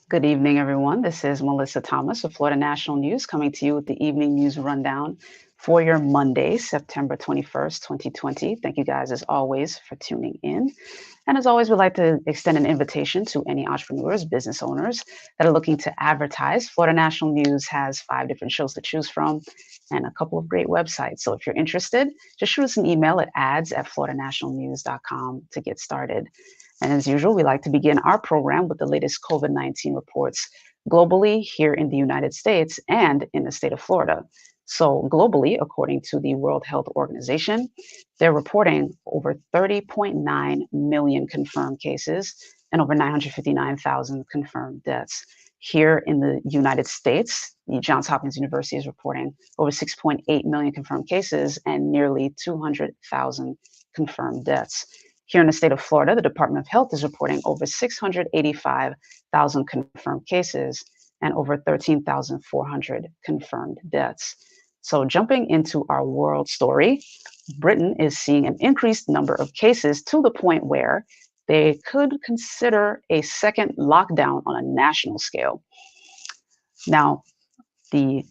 Good evening, everyone. This is Melissa Thomas of Florida National News coming to you with the evening news rundown for your Monday, September 21st, 2020. Thank you guys, as always, for tuning in. And as always, we'd like to extend an invitation to any entrepreneurs, business owners that are looking to advertise. Florida National News has 5 different shows to choose from and a couple of great websites. So if you're interested, just shoot us an email at ads@floridanationalnews.com to get started. And as usual, we like to begin our program with the latest COVID-19 reports globally, here in the United States, and in the state of Florida. So, globally, according to the World Health Organization, they're reporting over 30.9 million confirmed cases and over 959,000 confirmed deaths. Here in the United States, the Johns Hopkins University is reporting over 6.8 million confirmed cases and nearly 200,000 confirmed deaths. Here in the state of Florida, the Department of Health is reporting over 685,000 confirmed cases and over 13,400 confirmed deaths. So, jumping into our world story, Britain is seeing an increased number of cases to the point where they could consider a second lockdown on a national scale. Now, the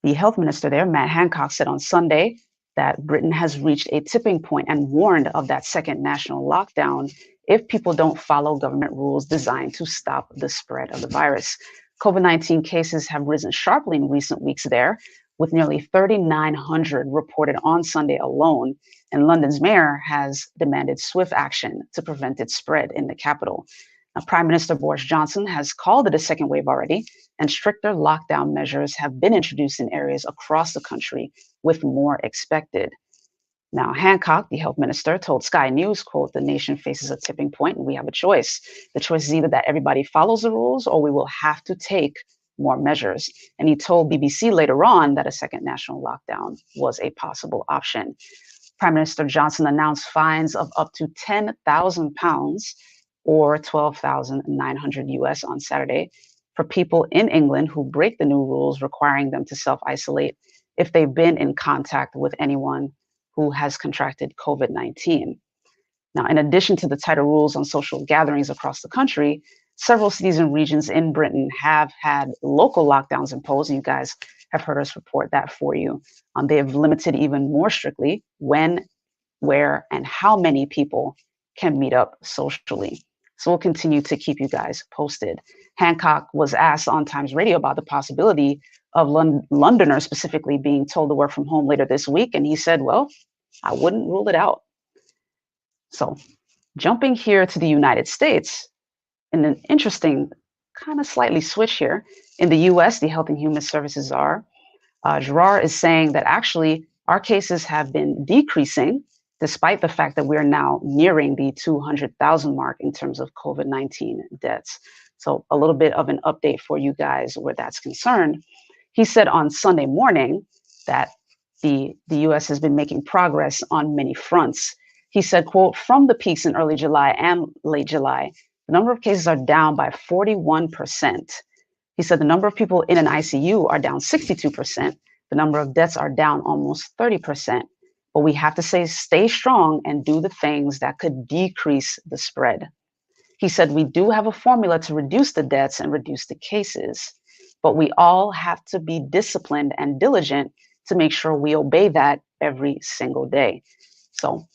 health minister there, Matt Hancock, said on Sunday that Britain has reached a tipping point and warned of that second national lockdown if people don't follow government rules designed to stop the spread of the virus. COVID-19 cases have risen sharply in recent weeks there, with nearly 3,900 reported on Sunday alone, and London's mayor has demanded swift action to prevent its spread in the capital. Now, Prime Minister Boris Johnson has called it a second wave already, and stricter lockdown measures have been introduced in areas across the country, with more expected. Now, Hancock, the health minister, told Sky News, quote, "The nation faces a tipping point and we have a choice. The choice is either that everybody follows the rules or we will have to take more measures." And he told BBC later on that a second national lockdown was a possible option. Prime Minister Johnson announced fines of up to £10,000 or 12,900 US on Saturday for people in England who break the new rules requiring them to self-isolate if they've been in contact with anyone who has contracted COVID-19. Now, in addition to the tighter rules on social gatherings across the country, several cities and regions in Britain have had local lockdowns imposed. And you guys have heard us report that for you. They have limited even more strictly when, where, and how many people can meet up socially. So we'll continue to keep you guys posted. Hancock was asked on Times Radio about the possibility of Londoners specifically being told to work from home later this week. And he said, well, I wouldn't rule it out. So jumping here to the United States, in an interesting kind of slightly switch here. In the US, the Health and Human Services Czar, Gerard, is saying that actually our cases have been decreasing despite the fact that we're now nearing the 200,000 mark in terms of COVID-19 deaths. So a little bit of an update for you guys where that's concerned. He said on Sunday morning that the US has been making progress on many fronts. He said, quote, "From the peaks in early July and late July, the number of cases are down by 41%. He said the number of people in an ICU are down 62%. The number of deaths are down almost 30%. But we have to stay strong and do the things that could decrease the spread." He said, "We do have a formula to reduce the deaths and reduce the cases, but we all have to be disciplined and diligent to make sure we obey that every single day." So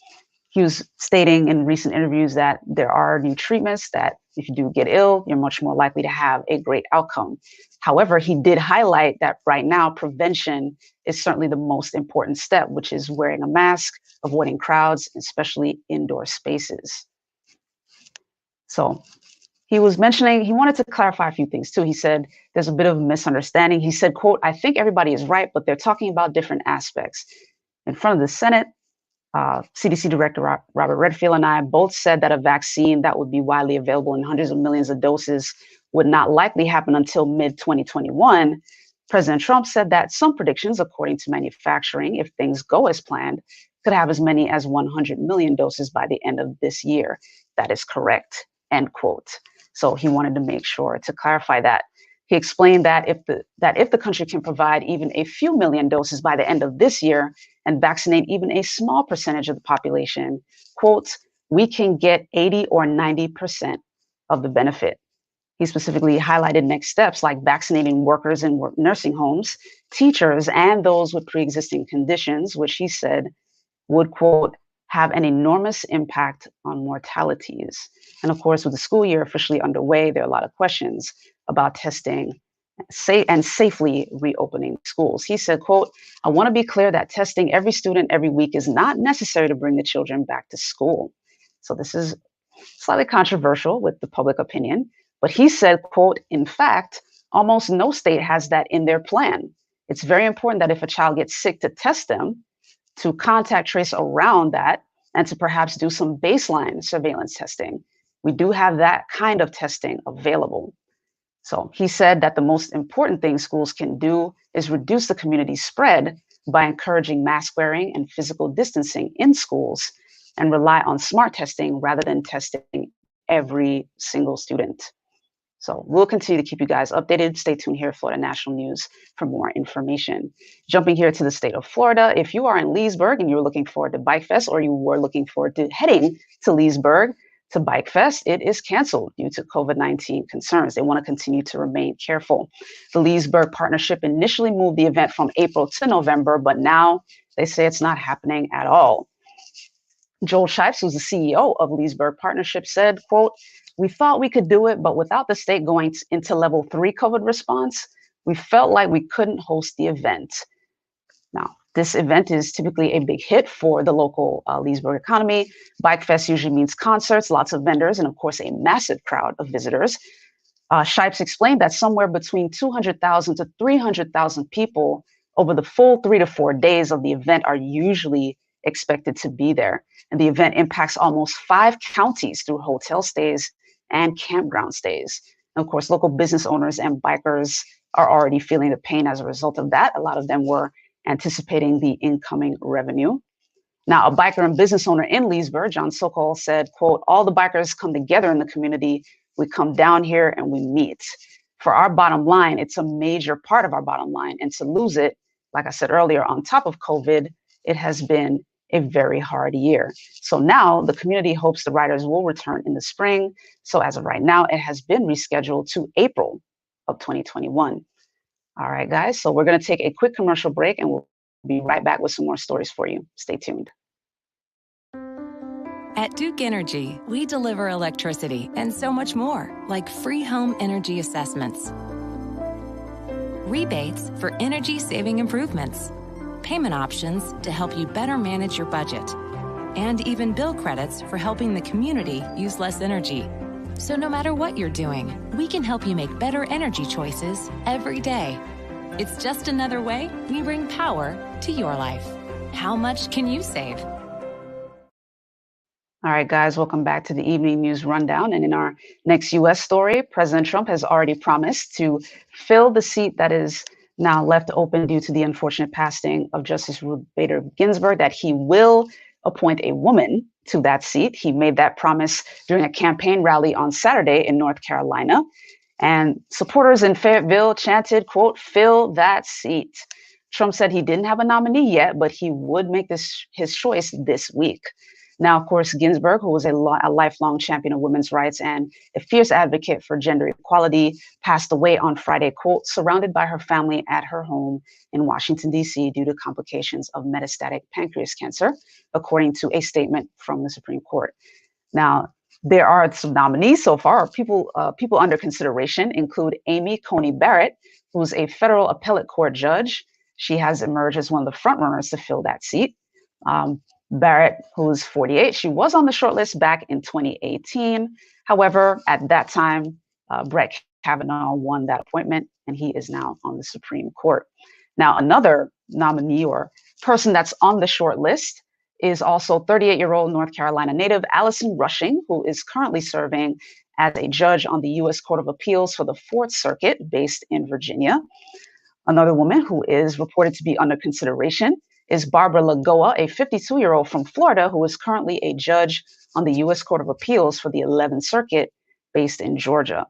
he was stating in recent interviews that there are new treatments that if you do get ill, you're much more likely to have a great outcome. However, he did highlight that right now, prevention is certainly the most important step, which is wearing a mask, avoiding crowds, especially indoor spaces. So he was mentioning, he wanted to clarify a few things too. He said, there's a bit of a misunderstanding. He said, quote, "I think everybody is right, but they're talking about different aspects." In front of the Senate, CDC Director Robert Redfield and I both said that a vaccine that would be widely available in hundreds of millions of doses would not likely happen until mid-2021. President Trump said that some predictions, according to manufacturing, if things go as planned, could have as many as 100 million doses by the end of this year. That is correct, end quote. So he wanted to make sure to clarify that. He explained that if the country can provide even a few million doses by the end of this year and vaccinate even a small percentage of the population, quote, "we can get 80 or 90% of the benefit." He specifically highlighted next steps like vaccinating workers in nursing homes, teachers, and those with pre-existing conditions, which he said would, quote, have an enormous impact on mortalities. And of course, with the school year officially underway, there are a lot of questions about testing and safely reopening schools. He said, quote, I want to be clear that testing every student every week is not necessary to bring the children back to school. So this is slightly controversial with the public opinion, but he said, quote, in fact, almost no state has that in their plan. It's very important that if a child gets sick to test them, to contact trace around that, and to perhaps do some baseline surveillance testing. We do have that kind of testing available. So he said that the most important thing schools can do is reduce the community spread by encouraging mask wearing and physical distancing in schools and rely on smart testing rather than testing every single student. So we'll continue to keep you guys updated. Stay tuned here, Florida National News, for more information. Jumping here to the state of Florida, if you are in Leesburg and you're looking forward to Bike Fest, or you were looking forward to heading to Leesburg to Bike Fest, it is canceled due to COVID-19 concerns. They want to continue to remain careful. The Leesburg Partnership initially moved the event from April to November, but now they say it's not happening at all. Joel Shipes, who's the CEO of Leesburg Partnership, said, quote, we thought we could do it, but without the state going into level 3 COVID response, we felt like we couldn't host the event. Now, this event is typically a big hit for the local Leesburg economy. Bike Fest usually means concerts, lots of vendors, and of course, a massive crowd of visitors. Shipes explained that somewhere between 200,000 to 300,000 people over the full 3 to 4 days of the event are usually expected to be there. And the event impacts almost 5 counties through hotel stays and campground stays. And of course, local business owners and bikers are already feeling the pain as a result of that. A lot of them were anticipating the incoming revenue. Now, a biker and business owner in Leesburg, John Sokol, said, quote, all the bikers come together in the community. We come down here and we meet. For our bottom line, it's a major part of our bottom line. And to lose it, like I said earlier, on top of COVID, it has been a very hard year. So now the community hopes the riders will return in the spring. So as of right now, it has been rescheduled to April of 2021. All right, guys. So we're going to take a quick commercial break and we'll be right back with some more stories for you. Stay tuned. At Duke Energy, we deliver electricity and so much more, like free home energy assessments, rebates for energy-saving improvements, payment options to help you better manage your budget, and even bill credits for helping the community use less energy. So no matter what you're doing, we can help you make better energy choices every day. It's just another way we bring power to your life. How much can you save? All right, guys, welcome back to the Evening News Rundown. And in our next U.S. story, President Trump has already promised to fill the seat that is now left open due to the unfortunate passing of Justice Ruth Bader Ginsburg, that he will appoint a woman to that seat. He made that promise during a campaign rally on Saturday in North Carolina. And supporters in Fayetteville chanted, quote, fill that seat. Trump said he didn't have a nominee yet, but he would make this his choice this week. Now, of course, Ginsburg, who was a lifelong champion of women's rights and a fierce advocate for gender equality, passed away on Friday, quote, surrounded by her family at her home in Washington, D.C. due to complications of metastatic pancreas cancer, according to a statement from the Supreme Court. Now, there are some nominees so far. People under consideration include Amy Coney Barrett, who's a federal appellate court judge. She has emerged as one of the frontrunners to fill that seat. Barrett, who's 48, she was on the shortlist back in 2018. However, at that time, Brett Kavanaugh won that appointment, and he is now on the Supreme Court. Now, another nominee or person that's on the short list is also 38-year-old North Carolina native Allison Rushing, who is currently serving as a judge on the U.S. Court of Appeals for the Fourth Circuit based in Virginia. Another woman who is reported to be under consideration is Barbara Lagoa, a 52-year-old from Florida who is currently a judge on the U.S. Court of Appeals for the 11th Circuit based in Georgia.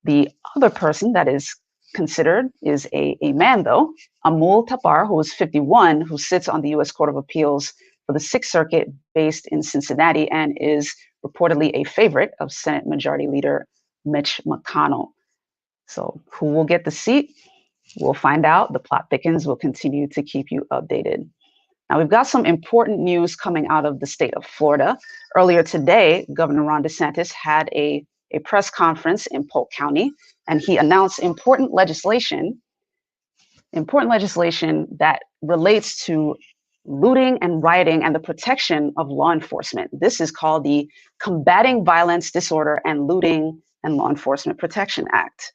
The other person that is considered is a man, though, Amul Tapar, who is 51, who sits on the U.S. Court of Appeals for the 6th Circuit based in Cincinnati and is reportedly a favorite of Senate Majority Leader Mitch McConnell. So who will get the seat? We'll find out. The plot thickens. We'll continue to keep you updated. Now, we've got some important news coming out of the state of Florida. Earlier today, Governor Ron DeSantis had a press conference in Polk County, and he announced important legislation that relates to looting and rioting and the protection of law enforcement. This is called the Combating Violence, Disorder, and Looting and Law Enforcement Protection Act.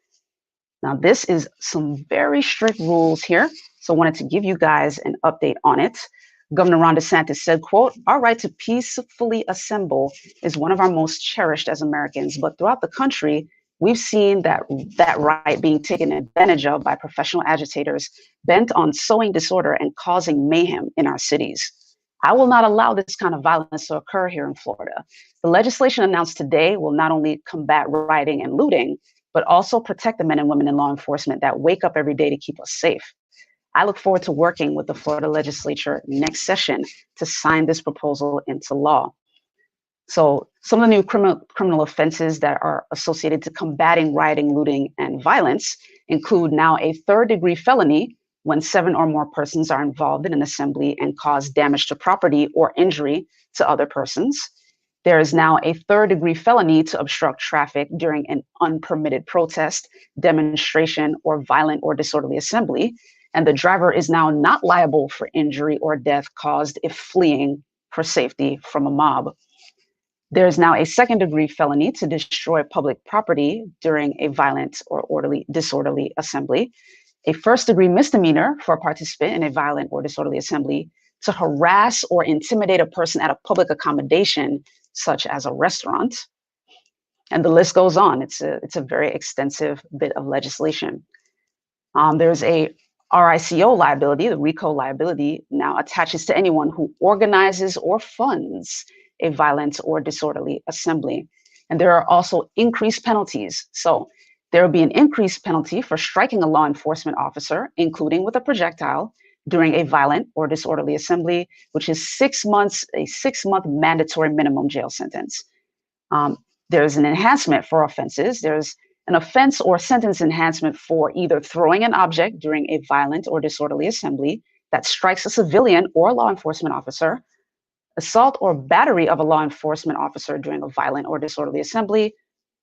Now, this is some very strict rules here, so I wanted to give you guys an update on it. Governor Ron DeSantis said, quote, "Our right to peacefully assemble is one of our most cherished as Americans, but throughout the country, we've seen that right being taken advantage of by professional agitators bent on sowing disorder and causing mayhem in our cities. I will not allow this kind of violence to occur here in Florida. The legislation announced today will not only combat rioting and looting, but also protect the men and women in law enforcement that wake up every day to keep us safe. I look forward to working with the Florida legislature next session to sign this proposal into law." So some of the new criminal offenses that are associated to combating rioting, looting, and violence include now a third-degree felony when 7 or more persons are involved in an assembly and cause damage to property or injury to other persons. There is now a third-degree felony to obstruct traffic during an unpermitted protest, demonstration, or violent or disorderly assembly. And the driver is now not liable for injury or death caused if fleeing for safety from a mob. There is now a second-degree felony to destroy public property during a violent or disorderly assembly, a first-degree misdemeanor for a participant in a violent or disorderly assembly to harass or intimidate a person at a public accommodation, such as a restaurant. And the list goes on. It's a very extensive bit of legislation. There's a RICO liability. The RICO liability now attaches to anyone who organizes or funds a violent or disorderly assembly. And there are also increased penalties. So there will be an increased penalty for striking a law enforcement officer, including with a projectile, during a violent or disorderly assembly, which is 6 months, a 6-month mandatory minimum jail sentence. There's an enhancement for offenses. There's an offense or sentence enhancement for either throwing an object during a violent or disorderly assembly that strikes a civilian or law enforcement officer, assault or battery of a law enforcement officer during a violent or disorderly assembly,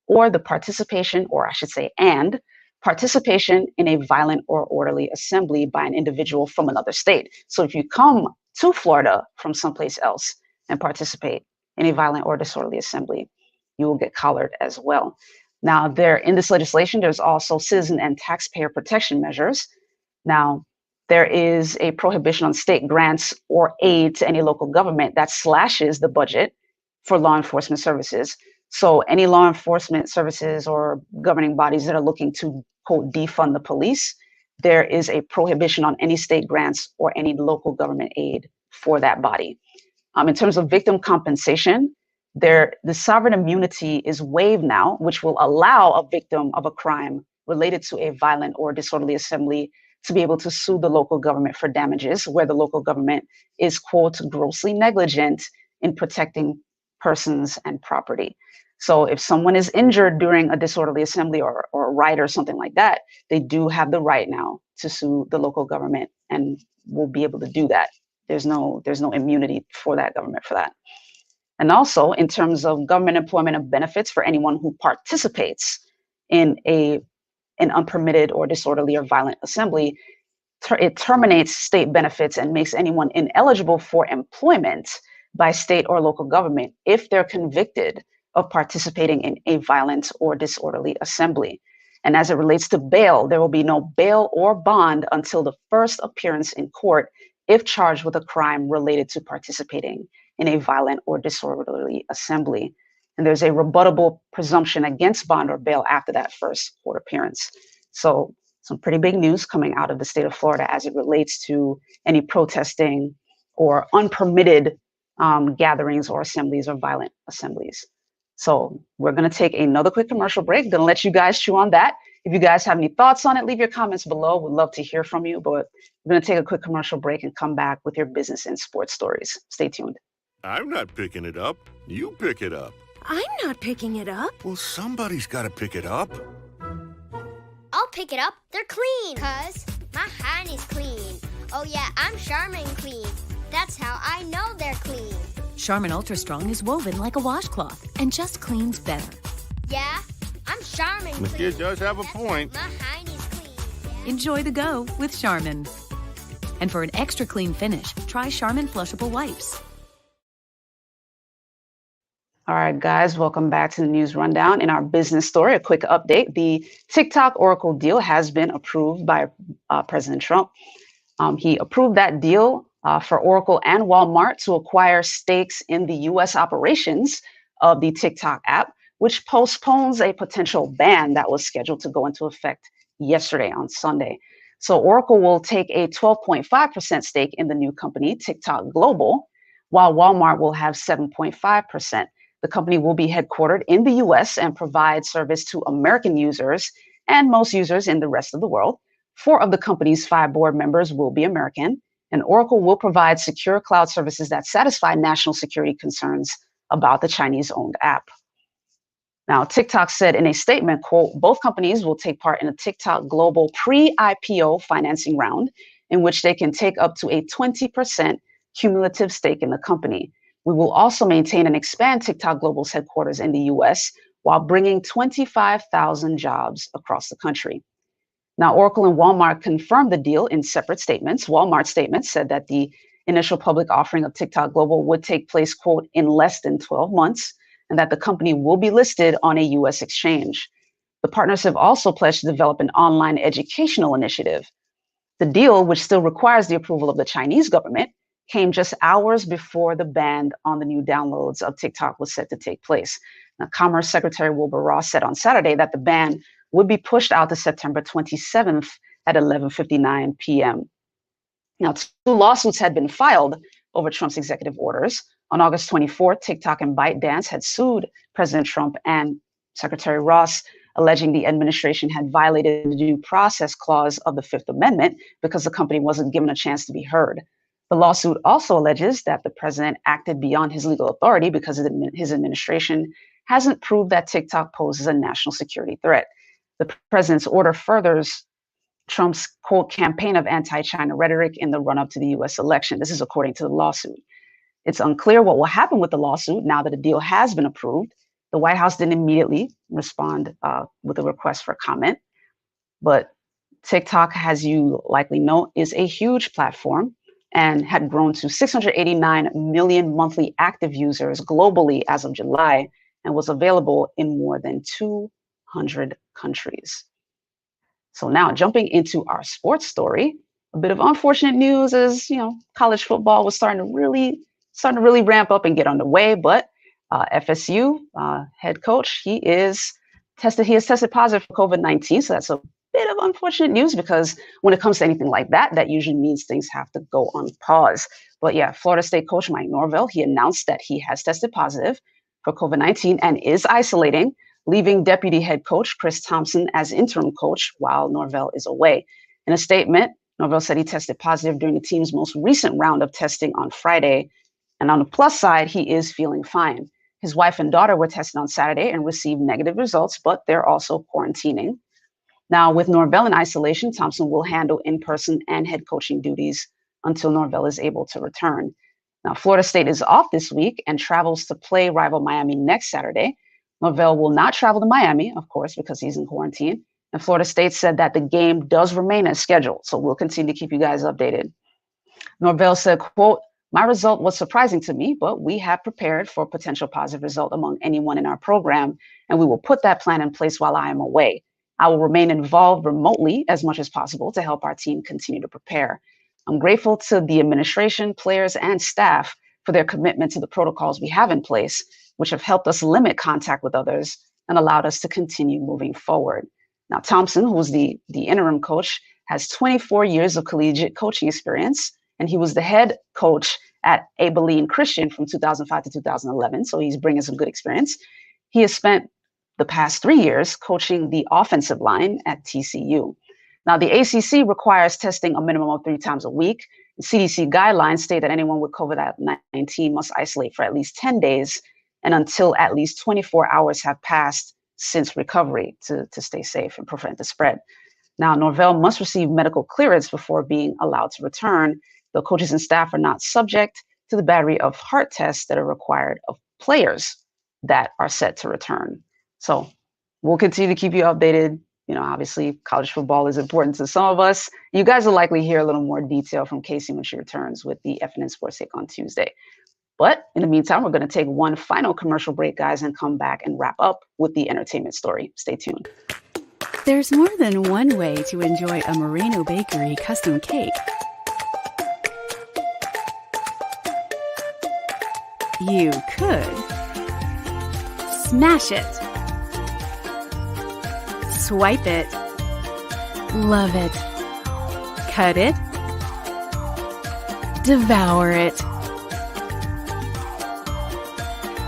or the participation, or I should say, and participation in a violent or orderly assembly by an individual from another state. So if you come to Florida from someplace else and participate in a violent or disorderly assembly, you will get collared as well. Now, in this legislation, there's also citizen and taxpayer protection measures. Now, there is a prohibition on state grants or aid to any local government that slashes the budget for law enforcement services. So any law enforcement services or governing bodies that are looking to, quote, defund the police, there is a prohibition on any state grants or any local government aid for that body. In terms of victim compensation, the sovereign immunity is waived now, which will allow a victim of a crime related to a violent or disorderly assembly to be able to sue the local government for damages where the local government is, quote, grossly negligent in protecting persons and property. So if someone is injured during a disorderly assembly or a riot or something like that, they do have the right now to sue the local government and will be able to do that. There's no immunity for that government for that. And also in terms of government employment of benefits for anyone who participates in an unpermitted or disorderly or violent assembly, it terminates state benefits and makes anyone ineligible for employment by state or local government if they're convicted of participating in a violent or disorderly assembly. And as it relates to bail, there will be no bail or bond until the first appearance in court if charged with a crime related to participating in a violent or disorderly assembly. And there's a rebuttable presumption against bond or bail after that first court appearance. So some pretty big news coming out of the state of Florida as it relates to any protesting or unpermitted gatherings or assemblies or violent assemblies. So we're going to take another quick commercial break. Going to let you guys chew on that. If you guys have any thoughts on it, leave your comments below. We'd love to hear from you. But we're going to take a quick commercial break and come back with your business and sports stories. Stay tuned. I'm not picking it up. You pick it up. I'm not picking it up. Well, somebody's got to pick it up. I'll pick it up. They're clean. 'Cause my hand is clean. Oh yeah, I'm Charmin Clean. That's how I know they're clean. Charmin Ultra Strong is woven like a washcloth and just cleans better. Yeah, I'm Charmin The Clean. kid does have a That's point. how my hand is clean. Enjoy the go with Charmin. And for an extra clean finish, try Charmin Flushable Wipes. All right, guys, welcome back to the news rundown. In our business story, a quick update. The TikTok Oracle deal has been approved by President Trump. He approved that deal for Oracle and Walmart to acquire stakes in the U.S. operations of the TikTok app, which postpones a potential ban that was scheduled to go into effect yesterday on Sunday. So Oracle will take a 12.5% stake in the new company, TikTok Global, while Walmart will have 7.5%. The company will be headquartered in the US and provide service to American users and most users in the rest of the world. 4 of the company's 5 board members will be American, and Oracle will provide secure cloud services that satisfy national security concerns about the Chinese-owned app. Now, TikTok said in a statement, quote, both companies will take part in a TikTok Global pre-IPO financing round in which they can take up to a 20% cumulative stake in the company. We will also maintain and expand TikTok Global's headquarters in the US while bringing 25,000 jobs across the country. Now, Oracle and Walmart confirmed the deal in separate statements. Walmart's statement said that the initial public offering of TikTok Global would take place, quote, in less than 12 months, and that the company will be listed on a US exchange. The partners have also pledged to develop an online educational initiative. The deal, which still requires the approval of the Chinese government, came just hours before the ban on the new downloads of TikTok was set to take place. Now, Commerce Secretary Wilbur Ross said on Saturday that the ban would be pushed out to September 27th at 11:59 p.m. Now, 2 lawsuits had been filed over Trump's executive orders. On August 24th, TikTok and ByteDance had sued President Trump and Secretary Ross, alleging the administration had violated the due process clause of the Fifth Amendment because the company wasn't given a chance to be heard. The lawsuit also alleges that the president acted beyond his legal authority because his administration hasn't proved that TikTok poses a national security threat. The president's order furthers Trump's, quote, campaign of anti-China rhetoric in the run-up to the U.S. election. This is according to the lawsuit. It's unclear what will happen with the lawsuit now that the deal has been approved. The White House didn't immediately respond with a request for comment, but TikTok, as you likely know, is a huge platform and had grown to 689 million monthly active users globally as of July and was available in more than 200 countries. So now jumping into our sports story, a bit of unfortunate news is, college football was starting to really ramp up and get underway, but FSU head coach, he has tested positive for COVID-19. So that's a bit of unfortunate news because when it comes to anything like that, that usually means things have to go on pause. But yeah, Florida State coach Mike Norvell, he announced that he has tested positive for COVID-19 and is isolating, leaving deputy head coach Chris Thompson as interim coach while Norvell is away. In a statement, Norvell said he tested positive during the team's most recent round of testing on Friday. And on the plus side, he is feeling fine. His wife and daughter were tested on Saturday and received negative results, but they're also quarantining. Now, with Norvell in isolation, Thompson will handle in-person and head coaching duties until Norvell is able to return. Now, Florida State is off this week and travels to play rival Miami next Saturday. Norvell will not travel to Miami, of course, because he's in quarantine. And Florida State said that the game does remain as scheduled. So we'll continue to keep you guys updated. Norvell said, quote, my result was surprising to me, but we have prepared for a potential positive result among anyone in our program, and we will put that plan in place while I am away. I will remain involved remotely as much as possible to help our team continue to prepare. I'm grateful to the administration, players, and staff for their commitment to the protocols we have in place, which have helped us limit contact with others and allowed us to continue moving forward. Now, Thompson, who's the interim coach, has 24 years of collegiate coaching experience, and he was the head coach at Abilene Christian from 2005 to 2011. So he's bringing some good experience. He has spent the past 3 years coaching the offensive line at TCU. Now, the ACC requires testing a minimum of 3 times a week. The CDC guidelines state that anyone with COVID-19 must isolate for at least 10 days and until at least 24 hours have passed since recovery to stay safe and prevent the spread. Now, Norvell must receive medical clearance before being allowed to return, though coaches and staff are not subject to the battery of heart tests that are required of players that are set to return. So we'll continue to keep you updated. You know, obviously, college football is important to some of us. You guys will likely hear a little more detail from Casey when she returns with the FNN Sports Take on Tuesday. But in the meantime, we're going to take one final commercial break, guys, and come back and wrap up with the entertainment story. Stay tuned. There's more than one way to enjoy a Moreno Bakery custom cake. You could smash it, swipe it, love it, cut it, devour it.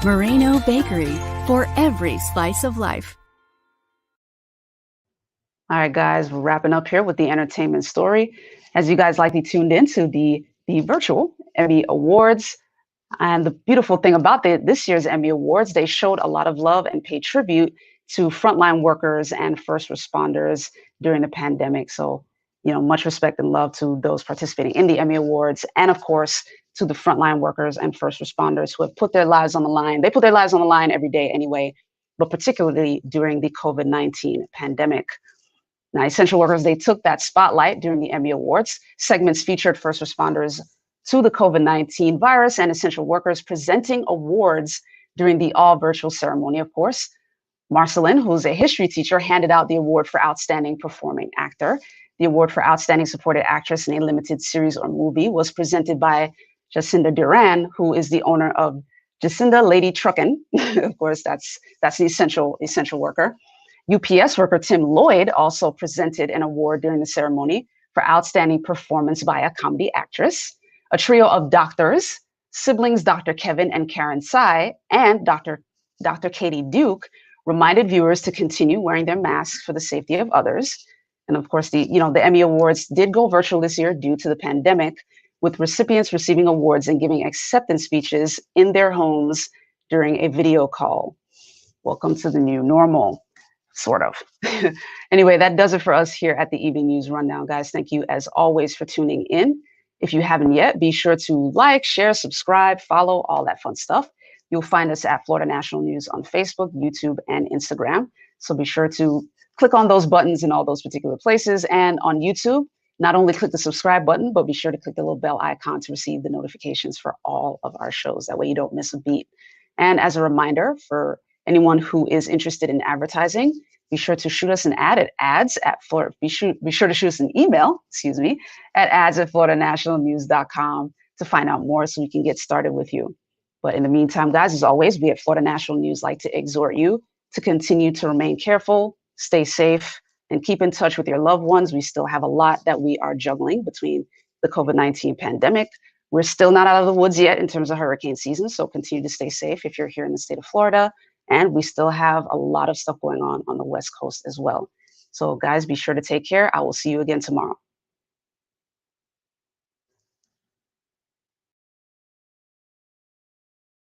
Moreno Bakery, for every slice of life. All right, guys, we're wrapping up here with the entertainment story. As you guys likely tuned into the virtual Emmy Awards. And the beautiful thing about this year's Emmy Awards, they showed a lot of love and paid tribute to frontline workers and first responders during the pandemic. So, you know, much respect and love to those participating in the Emmy Awards, and of course, to the frontline workers and first responders who have put their lives on the line. They put their lives on the line every day anyway, but particularly during the COVID-19 pandemic. Now, essential workers, they took that spotlight during the Emmy Awards. Segments featured first responders to the COVID-19 virus and essential workers presenting awards during the all-virtual ceremony, of course. Marceline, who's a history teacher, handed out the award for Outstanding Performing Actor. The award for Outstanding Supported Actress in a Limited Series or Movie was presented by Jacinda Duran, who is the owner of Jacinda Lady Truckin'. Of course, that's the essential worker. UPS worker Tim Lloyd also presented an award during the ceremony for Outstanding Performance by a Comedy Actress. A trio of doctors, siblings Dr. Kevin and Karen Tsai, and Dr. Katie Duke, reminded viewers to continue wearing their masks for the safety of others. And of course, the Emmy Awards did go virtual this year due to the pandemic, with recipients receiving awards and giving acceptance speeches in their homes during a video call. Welcome to the new normal. Sort of. Anyway, that does it for us here at the Evening News Rundown, guys. Thank you, as always, for tuning in. If you haven't yet, be sure to like, share, subscribe, follow, all that fun stuff. You'll find us at Florida National News on Facebook, YouTube, and Instagram. So be sure to click on those buttons in all those particular places. And on YouTube, not only click the subscribe button, but be sure to click the little bell icon to receive the notifications for all of our shows. That way you don't miss a beat. And as a reminder, for anyone who is interested in advertising, be sure to shoot us an ad at ads at Florida. Be sure to shoot us an email, at ads@floridanationalnews.com to find out more so we can get started with you. But in the meantime, guys, as always, we at Florida National News like to exhort you to continue to remain careful, stay safe, and keep in touch with your loved ones. We still have a lot that we are juggling between the COVID-19 pandemic. We're still not out of the woods yet in terms of hurricane season, so continue to stay safe if you're here in the state of Florida. And we still have a lot of stuff going on the West Coast as well. So guys, be sure to take care. I will see you again tomorrow.